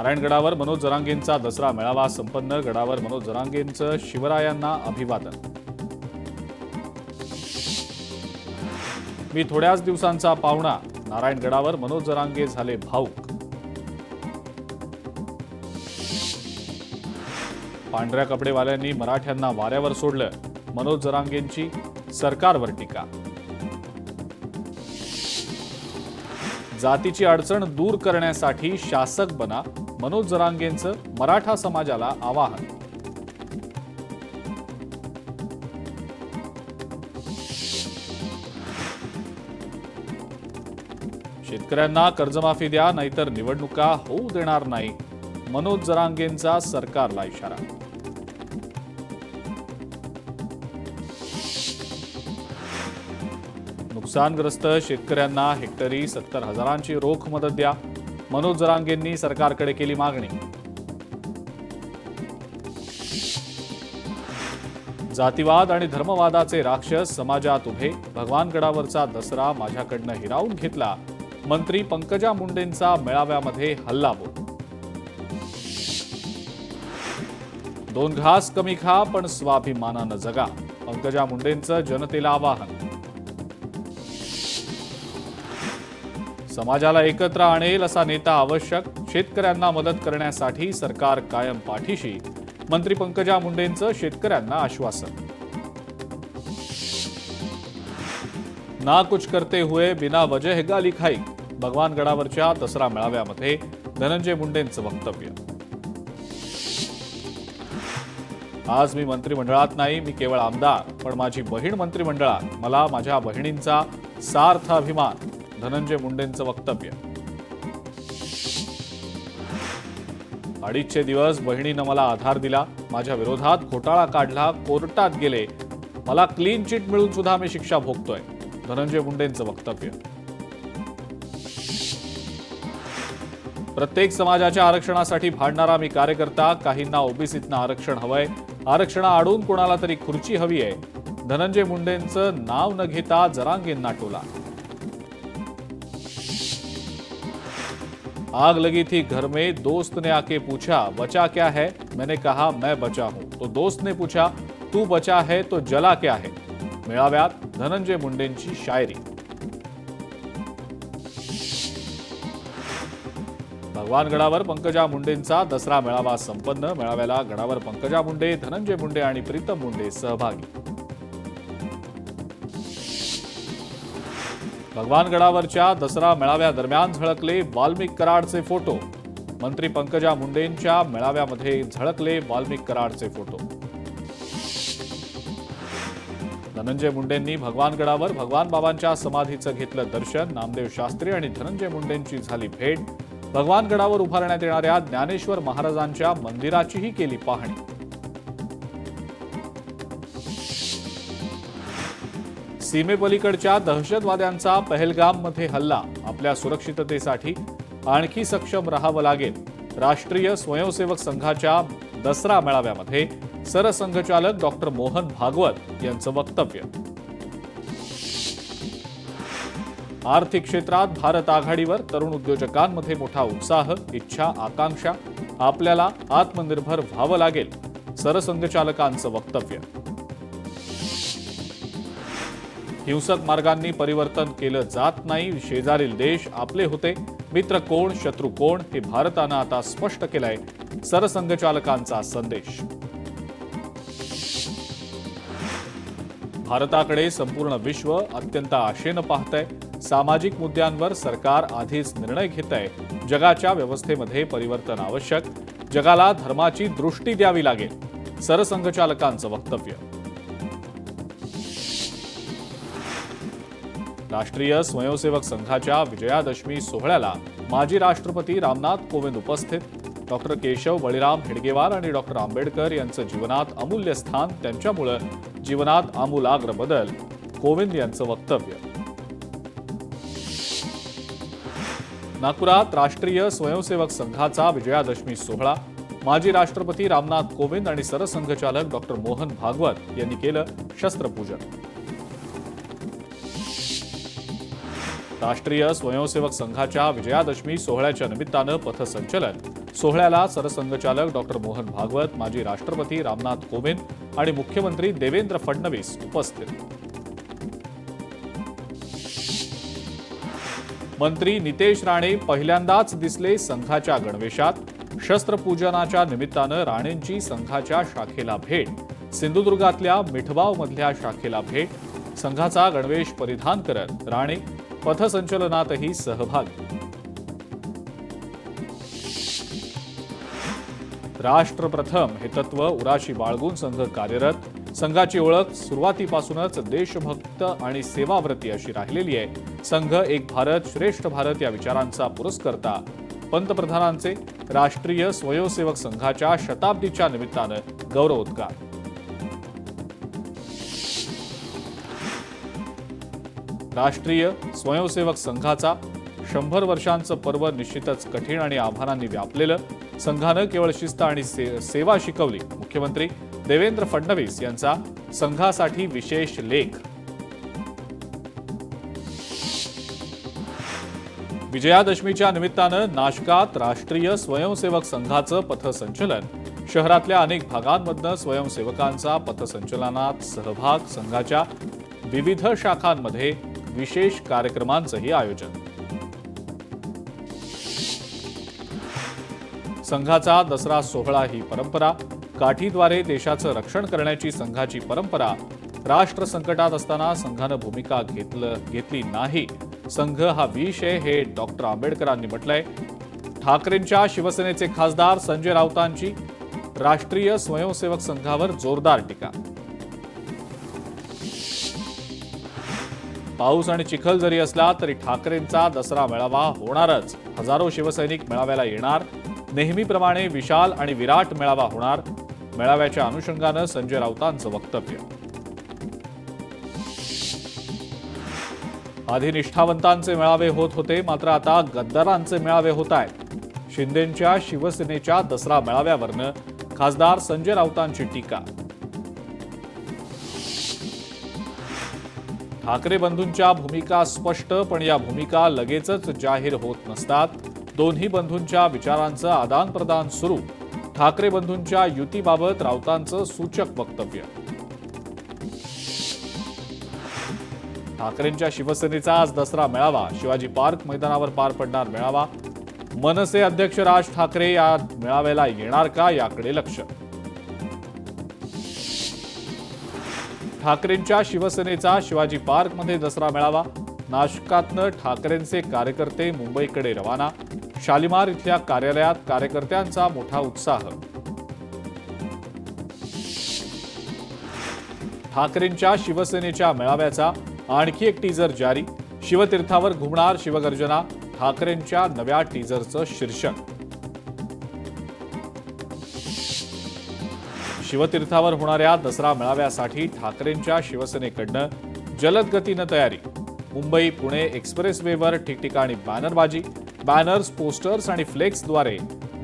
नारायणगडावर मनोज जरांगेंचा दसरा मेळावा संपन्न। गडावर मनोज जरांगेंचं शिवरायांना अभिवादन। मी थोड्याच दिवसांचा पाहुणा, नारायणगडावर मनोज जरांगे झाले भाऊक। पांढऱ्या कपडेवाल्यांनी मराठ्यांना वाऱ्यावर सोडलं, मनोज जरांगेंची सरकारवर टीका। जातीची अडचण दूर करण्यासाठी शासक बना, मनोज जरांगेंचं मराठा समाजाला आवाहन। शेतकऱ्यांना कर्जमाफी द्या, नाहीतर निवडणुका होऊ देणार नाही, मनोज जरांगेंचा सरकारला इशारा। नुकसानग्रस्त शेतकऱ्यांना हेक्टरी 70,000ची रोख मदत द्या, मनोज जरांगेंनी सरकारकडे केली मागणी। जातीवाद आणि धर्मवादाचे राक्षस समाजात उभे, भगवानगडावरचा दसरा माझ्याकडनं हिरावून घेतला, मंत्री पंकजा मुंडेंचा मेळाव्यामध्ये हल्लाबोल। 2 घास कमी खा पण स्वाभिमानानं जगा, पंकजा मुंडेंचं जनतेला आवाहन। समाजाला एकत्र आणेल असा नेता आवश्यक, शेतकऱ्यांना मदत करण्यासाठी सरकार कायम पाठीशी, मंत्री पंकजा मुंडेंचं शेतकऱ्यांना आश्वासन। ना कुछ करते हुए बिना वजह गाली खाई, भगवानगडावरच्या दसरा मेळाव्यामध्ये धनंजय मुंडेंचं वक्तव्य। आज मी मंत्रिमंडळात नाही, मी केवळ आमदार, पण माझी बहीण मंत्रिमंडळात, मला माझ्या बहिणींचा सार्थ अभिमान, धनंजय मुंडेंचं वक्तव्य। 2.5 दिवस बहिणीनं मला आधार दिला, माझ्या विरोधात घोटाळा काढला, कोर्टात गेले, मला क्लीन चिट मिळून सुद्धा मी शिक्षा भोगतोय, धनंजय मुंडेंचं वक्तव्य। प्रत्येक समाजाच्या आरक्षणासाठी भांडणारा मी कार्यकर्ता, काहींना ओबीसीतनं आरक्षण हवंय, आरक्षणाआडून कोणाला तरी खुर्ची हवी आहे, धनंजय मुंडेंचं नाव न घेता जरांगेंना टोला। आग लगी थी घर में, दोस्त ने आके पूछा बचा क्या है, मैंने कहा मैं बचा हूं, तो दोस्त ने पूछा तू बचा है तो जला क्या है, मेळाव्यात धनंजय मुंडेंची शायरी। भगवानगडावर पंकजा मुंडेंचा दसरा मेळावा संपन्न। मेळाव्याला गडावर पंकजा मुंडे, धनंजय मुंडे आणि प्रीतम मुंडे सहभागी। भगवानगडावरच्या दसरा मेळाव्यादरम्यान झळकले वाल्मिक कराडचे फोटो, मंत्री पंकजा मुंडेंच्या मेळाव्यामध्ये झळकले वाल्मिक कराडचे फोटो। धनंजय मुंडेंनी भगवानगडावर भगवान बाबांच्या समाधीचं घेतलं दर्शन, नामदेव शास्त्री आणि धनंजय मुंडेंची झाली भेट, भगवानगडावर उभारण्यात येणाऱ्या ज्ञानेश्वर महाराजांच्या मंदिराचीही केली पाहणी। सीमेपलीकडच्या दहशतवाद्यांचा पहलगाममध्ये हल्ला, आपल्या सुरक्षिततेसाठी आणखी सक्षम राहावं लागेल, राष्ट्रीय स्वयंसेवक संघाच्या दसरा मेळाव्यामध्ये सरसंघचालक डॉक्टर मोहन भागवत यांचं वक्तव्य। आर्थिक क्षेत्रात भारत आघाडीवर, तरुण उद्योजकांमध्ये मोठा उत्साह, इच्छा, आकांक्षा, आपल्याला आत्मनिर्भर व्हावं लागेल, सरसंघचालकांचं वक्तव्य। हिंसक मार्गांनी परिवर्तन केलं जात नाही, शेजारील देश आपले होते, मित्र कोण शत्रू कोण हे भारतानं आता स्पष्ट केलंय, सरसंघचालकांचा संदेश। भारताकडे संपूर्ण विश्व अत्यंत आशेनं पाहतंय, सामाजिक मुद्द्यांवर सरकार आधीच निर्णय घेतंय, जगाच्या व्यवस्थेमध्ये परिवर्तन आवश्यक, जगाला धर्माची दृष्टी द्यावी लागेल, सरसंघचालकांचं वक्तव्य। राष्ट्रीय स्वयंसेवक संघाच्या विजयादशमी सोहळ्याला माजी राष्ट्रपती रामनाथ कोविंद उपस्थित, डॉक्टर केशव बळीराम हेडगेवार आणि डॉक्टर आंबेडकर यांचं जीवनात अमूल्य स्थान, त्यांच्यामुळे जीवनात आमूलाग्र बदल, कोविंद यांचं वक्तव्य। नागपुरात राष्ट्रीय स्वयंसेवक संघाचा विजयादशमी सोहळा, माजी राष्ट्रपती रामनाथ कोविंद आणि सरसंघचालक डॉक्टर मोहन भागवत यांनी केलं शस्त्रपूजन। राष्ट्रीय स्वयंसेवक संघाच्या विजयादशमी सोहळ्याच्या निमित्तानं पथसंचलन सोहळ्याला सरसंघचालक डॉक्टर मोहन भागवत, माजी राष्ट्रपती रामनाथ कोविंद आणि मुख्यमंत्री देवेंद्र फडणवीस उपस्थित. मंत्री नितेश राणे पहिल्यांदाच दिसले संघाच्या गणवेशात. शस्त्रपूजनाच्या निमित्तानं राणेंची संघाच्या शाखेला भेट. सिंधुदुर्गातल्या मिठवावमधल्या शाखेला भेट. संघाचा गणवेश परिधान करत राणे पथसंचलनातही सहभागी. राष्ट्र प्रथम हे तत्व उराशी बाळगून संघ कार्यरत. संघाची ओळख सुरुवातीपासूनच देशभक्त आणि सेवाव्रती अशी राहिलेली आहे. संघ एक भारत श्रेष्ठ भारत या विचारांचा पुरस्कर्ता. पंतप्रधानांचे राष्ट्रीय स्वयंसेवक संघाच्या शताब्दीच्या निमित्तानं गौरवोद्गार. राष्ट्रीय स्वयंसेवक संघाचा 100 वर्षांचं पर्व निश्चितच कठीण आणि आव्हानांनी व्यापलेलं. संघानं केवळ शिस्त आणि सेवा शिकवली. मुख्यमंत्री देवेंद्र फडणवीस यांचा संघासाठी विशेष लेख. विजयादशमीच्या निमित्तानं नाशकात राष्ट्रीय स्वयंसेवक संघाचं पथसंचलन. शहरातल्या अनेक भागांमधनं स्वयंसेवकांचा पथसंचलनात सहभाग. संघाच्या विविध शाखांमध्ये विशेष कार्यक्रमांचंही आयोजन. संघाचा दसरा सोहळा ही परंपरा. काठीद्वारे देशाचं रक्षण करण्याची संघाची परंपरा. राष्ट्र संकटात असताना संघानं भूमिका घेतली नाही. संघ हा विष आहे हे डॉक्टर आंबेडकरांनी म्हटलंय. ठाकरेंच्या शिवसेनेचे खासदार संजय राऊतांची राष्ट्रीय स्वयंसेवक संघावर जोरदार टीका. पाऊस आणि चिखल जरी असला तरी ठाकरेंचा दसरा मेळावा होणारच. हजारो शिवसैनिक मेळाव्याला येणार. नेहमीप्रमाणे विशाल आणि विराट मेळावा होणार. मेळाव्याच्या अनुषंगानं संजय राऊतांचं वक्तव्य. आधी निष्ठावंतांचे मेळावे होत होते, मात्र आता गद्दारांचे मेळावे होत आहेत. शिंदेंच्या शिवसेनेच्या दसरा मेळाव्यावरनं खासदार संजय राऊतांची टीका. ठाकरे बंधूंच्या भूमिका स्पष्ट, पण या भूमिका लगेचच जाहीर होत नसतात. दोन्ही बंधूंच्या विचारांचं आदान प्रदान सुरू. ठाकरे बंधूंच्या युतीबाबत राऊतांचं सूचक वक्तव्य. ठाकरेंच्या शिवसेनेचा आज दसरा मेळावा. शिवाजी पार्क मैदानावर पार पडणार मेळावा. मनसे अध्यक्ष राज ठाकरे या मेळाव्याला येणार का याकडे लक्ष. ठाकरेंच्या शिवसेनेचा शिवाजी पार्कमध्ये दसरा मेळावा. नाशकातनं ठाकरेंचे कार्यकर्ते मुंबईकडे रवाना. शालिमार इथल्या कार्यालयात कार्यकर्त्यांचा मोठा उत्साह. ठाकरेंच्या शिवसेनेच्या मेळाव्याचा आणखी एक टीजर जारी. शिवतीर्थावर घुमणार शिवगर्जना. ठाकरेंच्या नव्या टीजरचं शीर्षक. शिवतीर्थावर होणाऱ्या दसरा मेळाव्यासाठी ठाकरेंच्या शिवसेनेकडनं जलद गतीनं तयारी. मुंबई पुणे एक्सप्रेसवेवर ठिकठिकाणी बॅनरबाजी. बॅनर्स, पोस्टर्स आणि फ्लेक्सद्वारे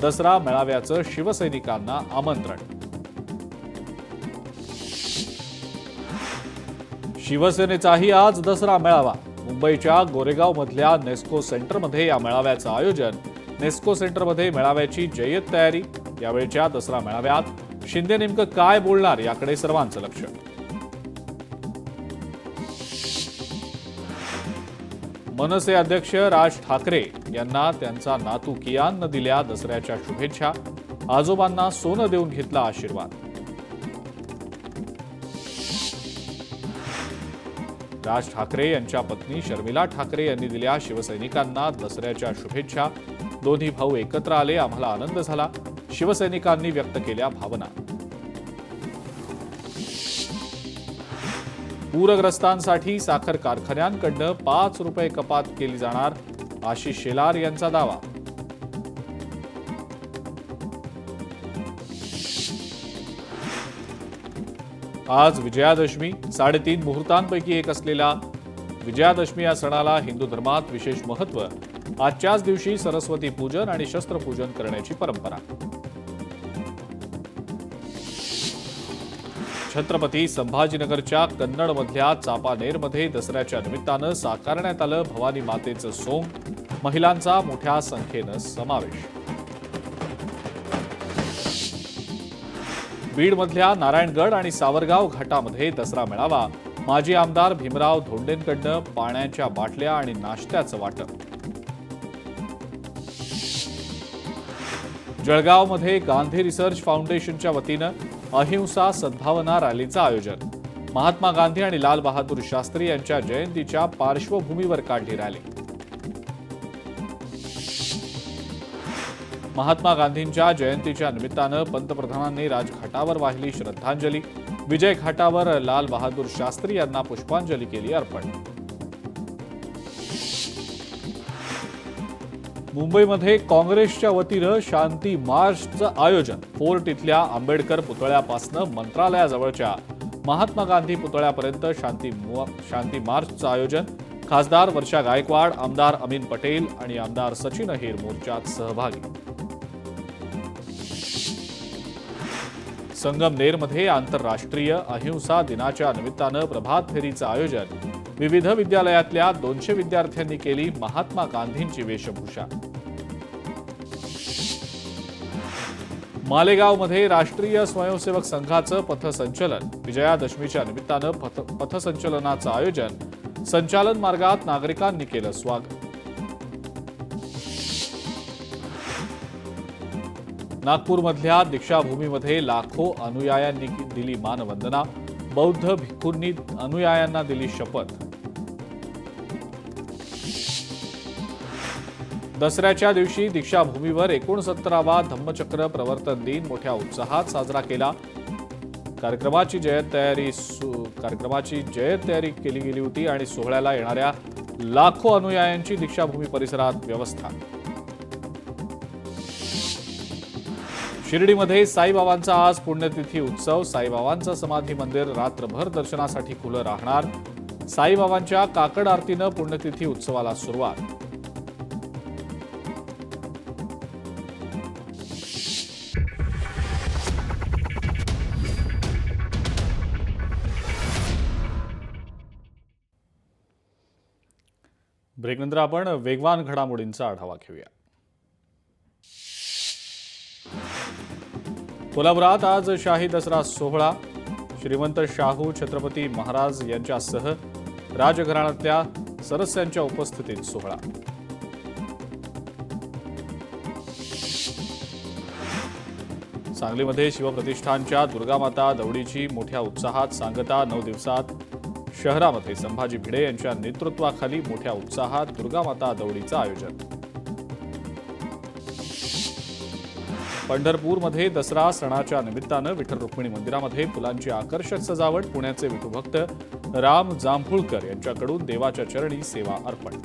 दसरा मेळाव्याचं शिवसैनिकांना आमंत्रण. शिवसेनेचाही आज दसरा मेळावा. मुंबईच्या गोरेगावमधल्या नेस्को सेंटरमध्ये या मेळाव्याचं आयोजन. नेस्को सेंटरमध्ये मेळाव्याची जय्यत तयारी. यावेळच्या दसरा मेळाव्यात शिंदे नेमकं काय बोलणार याकडे सर्वांचं लक्ष. मनसे अध्यक्ष राज ठाकरे यांना त्यांचा नातू कियाननं दिल्या दसऱ्याच्या शुभेच्छा. आजोबांना सोनं देऊन घेतला आशीर्वाद. राज ठाकरे यांच्या पत्नी शर्मिला ठाकरे यांनी दिल्या शिवसैनिकांना दसऱ्याच्या शुभेच्छा. दोन्ही भाऊ एकत्र आले, आम्हाला आनंद झाला. शिवसैनिकांनी व्यक्त केल्या भावना. पूरग्रस्तांसाठी साखर कारखान्यांकडनं 5 रुपये कपात केली जाणार. आशिष शेलार यांचा दावा. आज विजयादशमी. 3.5 मुहूर्तांपैकी एक असलेल्या विजयादशमी या सणाला हिंदू धर्मात विशेष महत्त्व. आजच्याच दिवशी सरस्वती पूजन आणि शस्त्रपूजन करण्याची परंपरा. छत्रपती संभाजीनगरच्या कन्नडमधल्या चापानेरमध्ये दसऱ्याच्या निमित्तानं साकारण्यात आलं भवानी मातेचं सोंग. महिलांचा मोठ्या संख्येनं समावेश. बीडमधल्या नारायणगड आणि सावरगाव घाटामध्ये दसरा मेळावा. माजी आमदार भीमराव धोंडेंकडनं पाण्याच्या बाटल्या आणि नाश्त्याचं वाटप. जळगावमध्ये गांधी रिसर्च फाउंडेशनच्या वतीनं अहिंसा सद्भावना रॅलीचं आयोजन. महात्मा गांधी आणि लाल बहादूर शास्त्री यांच्या जयंतीच्या पार्श्वभूमीवर काढली रॅली. महात्मा गांधींच्या जयंतीच्या निमित्तानं पंतप्रधानांनी राजघाटावर वाहिली श्रद्धांजली. विजय घाटावर लाल बहादूर शास्त्री यांना पुष्पांजली केली अर्पण. मुंबईमध्ये काँग्रेसच्या वतीनं शांती मार्चचं आयोजन. फोर्ट इथल्या आंबेडकर पुतळ्यापासून मंत्रालयाजवळच्या महात्मा गांधी पुतळ्यापर्यंत शांती मार्चचं आयोजन. खासदार वर्षा गायकवाड, आमदार अमीन पटेल आणि आमदार सचिन अहिर मोर्चात सहभागी. संगमनेरमध्ये आंतरराष्ट्रीय अहिंसा दिनाच्या निमित्तानं प्रभात फेरीचं आयोजन. विविध विद्यालयातल्या 200 विद्यार्थ्यांनी केली महात्मा गांधींची वेशभूषा. मालेगावमध्ये राष्ट्रीय स्वयंसेवक संघाचं पथसंचलन. विजयादशमीच्या निमित्तानं पथसंचलनाचं आयोजन. संचालन मार्गात नागरिकांनी केलं स्वागत. नागपूरमधल्या दीक्षाभूमीमध्ये लाखो अनुयायांनी दिली मानवंदना. बौद्ध भिक्खूंनी अनुयायांना दिली शपथ. दसऱ्याच्या दिवशी दीक्षाभूमीवर 69वा धम्मचक्र प्रवर्तन दिन मोठ्या उत्साहात साजरा केला. कार्यक्रमाची जय्यत तयारी केली गेली होती आणि सोहळ्याला येणाऱ्या लाखो अनुयायांची दीक्षाभूमी परिसरात व्यवस्था. शिर्डीमध्ये साईबाबांचा आज पुण्यतिथी उत्सव. साईबाबांचं समाधी मंदिर रात्रभर दर्शनासाठी खुलं राहणार. साईबाबांच्या काकड आरतीनं पुण्यतिथी उत्सवाला सुरुवात. ब्रेकनंतर आपण वेगवान घडामोडींचा आढावा घेऊया. कोल्हापुरात आज शाही दसरा सोहळा. श्रीमंत शाहू छत्रपती महाराज यांच्यासह राजघराण्यातल्या सदस्यांच्या उपस्थितीत सोहळा. सांगलीमध्ये शिवप्रतिष्ठानच्या दुर्गामाता दौडीची मोठ्या उत्साहात सांगता. 9 दिवसात शहरामध्ये संभाजी भिडे यांच्या नेतृत्वाखाली मोठ्या उत्साहात दुर्गामाता दौडीचं आयोजन. पंढरपूरमध्ये दसरा सणाच्या निमित्तानं विठ्ठल रुक्मिणी मंदिरामध्ये फुलांची आकर्षक सजावट. पुण्याचे विठुभक्त राम जांभुळकर यांच्याकडून देवाच्या चरणी सेवा अर्पण.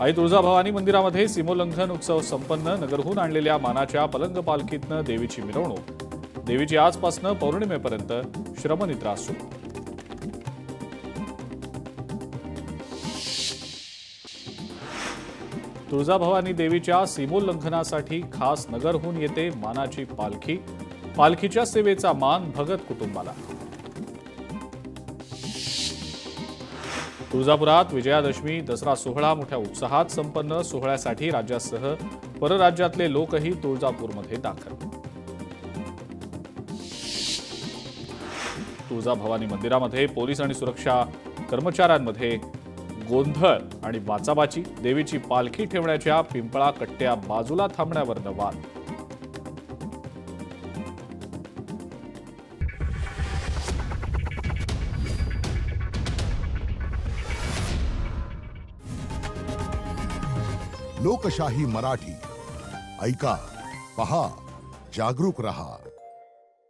आई तुळजाभवानी मंदिरामध्ये सीमोल्लंघन उत्सव संपन्न. नगरहून आणलेल्या मानाच्या पलंग पालखीतनं देवीची मिरवणूक. देवीची आजपासून पौर्णिमेपर्यंत श्रमनिद्रा सुरू. तुळजाभवानी देवीच्या सीमोल्लंघनासाठी खास नगरहून येते मानाची पालखी. पालखीच्या सेवेचा मान भगत कुटुंबाला. तुळजापुरात विजयादशमी दसरा सोहळा मोठ्या उत्साहात संपन्न. सोहळ्यासाठी राज्यासह परराज्यातले लोकही तुळजापूरमध्ये दाखल. तुळजाभवानी मंदिरामध्ये पोलीस आणि सुरक्षा कर्मचाऱ्यांमध्ये गोंधळ आणि वाचाबाची. देवीची पालखी ठेवण्याच्या पिंपळा कट्ट्या बाजूला थांबण्यावरनं वाद. लोकशाही मराठी ऐका, पहा, जागरूक रहा.